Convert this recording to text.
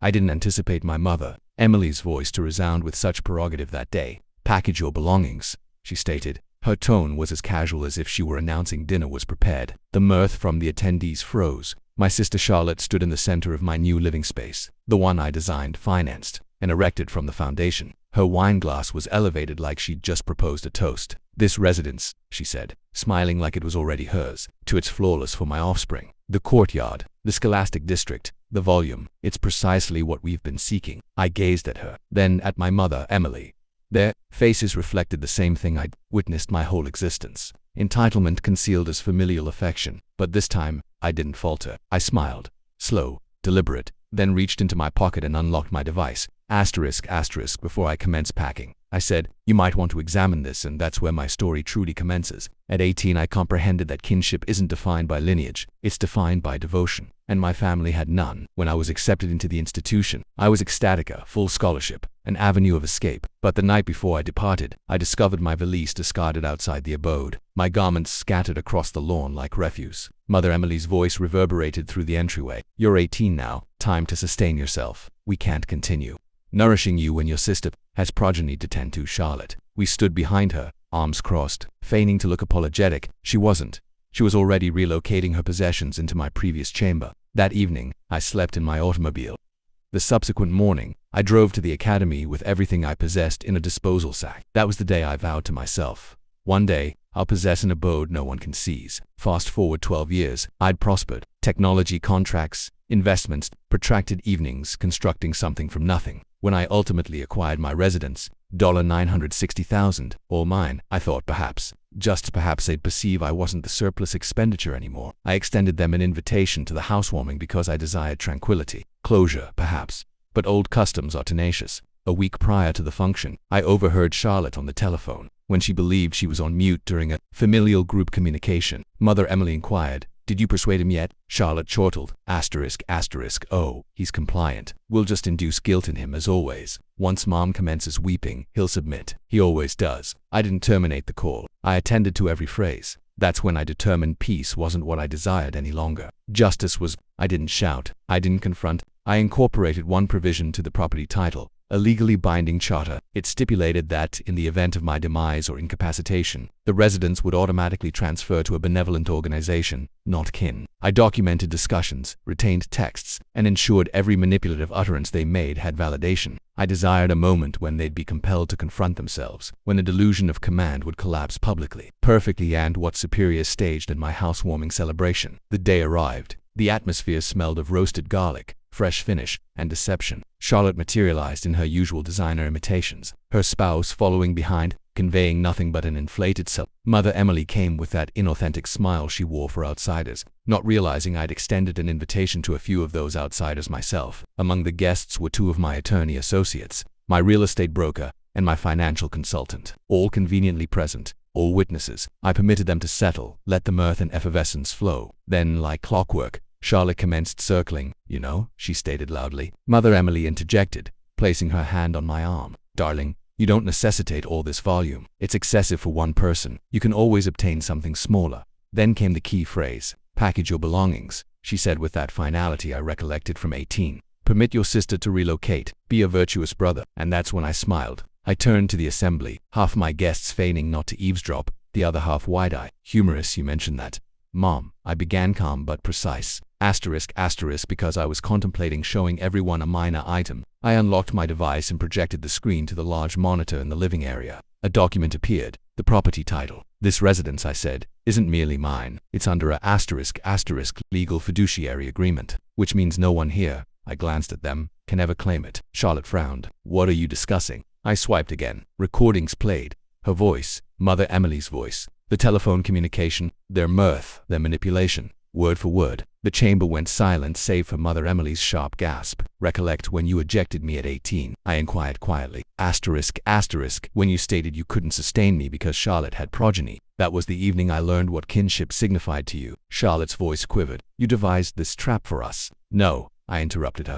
I didn't anticipate my mother, Emily's voice to resound with such prerogative that day. "Package your belongings," she stated. Her tone was as casual as if she were announcing dinner was prepared. The mirth from the attendees froze. My sister Charlotte stood in the center of my new living space, the one I designed, financed, and erected from the foundation. Her wine glass was elevated like she'd just proposed a toast. "This residence," she said, smiling like it was already hers, "to its flawless for my offspring. The courtyard, the scholastic district, the volume, it's precisely what we've been seeking." I gazed at her, then at my mother, Emily. Their faces reflected the same thing I'd witnessed my whole existence. Entitlement concealed as familial affection. But this time, I didn't falter. I smiled, slow, deliberate, then reached into my pocket and unlocked my device. Before I commenced packing, I said, "You might want to examine this," and that's where my story truly commences. At 18, I comprehended that kinship isn't defined by lineage, it's defined by devotion. And my family had none. When I was accepted into the institution, I was ecstatic, a full scholarship, an avenue of escape. But the night before I departed, I discovered my valise discarded outside the abode, my garments scattered across the lawn like refuse. Mother Emily's voice reverberated through the entryway. "You're 18 now, time to sustain yourself. We can't continue nourishing you when your sister has progeny to tend to." Charlotte. We stood behind her, arms crossed, feigning to look apologetic. She wasn't. She was already relocating her possessions into my previous chamber. That evening, I slept in my automobile. The subsequent morning, I drove to the academy with everything I possessed in a disposal sack. That was the day I vowed to myself. One day, I'll possess an abode no one can seize. Fast forward 12 years, I'd prospered. Technology contracts, investments, protracted evenings constructing something from nothing. When I ultimately acquired my residence, $960,000, all mine, I thought perhaps, just perhaps they'd perceive I wasn't the surplus expenditure anymore. I extended them an invitation to the housewarming because I desired tranquility, closure, perhaps. But old customs are tenacious. A week prior to the function, I overheard Charlotte on the telephone. When she believed she was on mute during a familial group communication, Mother Emily inquired, "Did you persuade him yet?" Charlotte chortled, "Oh, he's compliant. We'll just induce guilt in him as always. Once Mom commences weeping, he'll submit. He always does." I didn't terminate the call. I attended to every phrase. That's when I determined peace wasn't what I desired any longer. Justice was. I didn't shout. I didn't confront. I incorporated one provision to the property title, a legally binding charter. It stipulated that, in the event of my demise or incapacitation, the residence would automatically transfer to a benevolent organization, not kin. I documented discussions, retained texts, and ensured every manipulative utterance they made had validation. I desired a moment when they'd be compelled to confront themselves, when the delusion of command would collapse publicly. Perfectly, and what superior staged in my housewarming celebration. The day arrived. The atmosphere smelled of roasted garlic, fresh finish, and deception. Charlotte materialized in her usual designer imitations, her spouse following behind, conveying nothing but an inflated self. Mother Emily came with that inauthentic smile she wore for outsiders, not realizing I'd extended an invitation to a few of those outsiders myself. Among the guests were two of my attorney associates, my real estate broker, and my financial consultant, all conveniently present, all witnesses. I permitted them to settle, let the mirth and effervescence flow. Then, like clockwork, Charlotte commenced circling. "You know," she stated loudly. Mother Emily interjected, placing her hand on my arm. "Darling, you don't necessitate all this volume. It's excessive for one person. You can always obtain something smaller." Then came the key phrase, "Package your belongings," she said with that finality I recollected from 18. "Permit your sister to relocate. Be a virtuous brother." And that's when I smiled. I turned to the assembly, half my guests feigning not to eavesdrop, the other half wide-eyed. "Humorous you mentioned that, Mom," I began, calm but precise. Because I was contemplating showing everyone a minor item. I unlocked my device and projected the screen to the large monitor in the living area. A document appeared, the property title. "This residence," I said, "isn't merely mine. It's under a legal fiduciary agreement, which means no one here," I glanced at them, "can ever claim it." Charlotte frowned. "What are you discussing?" I swiped again. Recordings played. Her voice, Mother Emily's voice, the telephone communication, their mirth, their manipulation. Word for word. The chamber went silent save for Mother Emily's sharp gasp. "Recollect when you ejected me at 18, I inquired quietly. When you stated you couldn't sustain me because Charlotte had progeny. That was the evening I learned what kinship signified to you." Charlotte's voice quivered. "You devised this trap for us." "No," I interrupted her.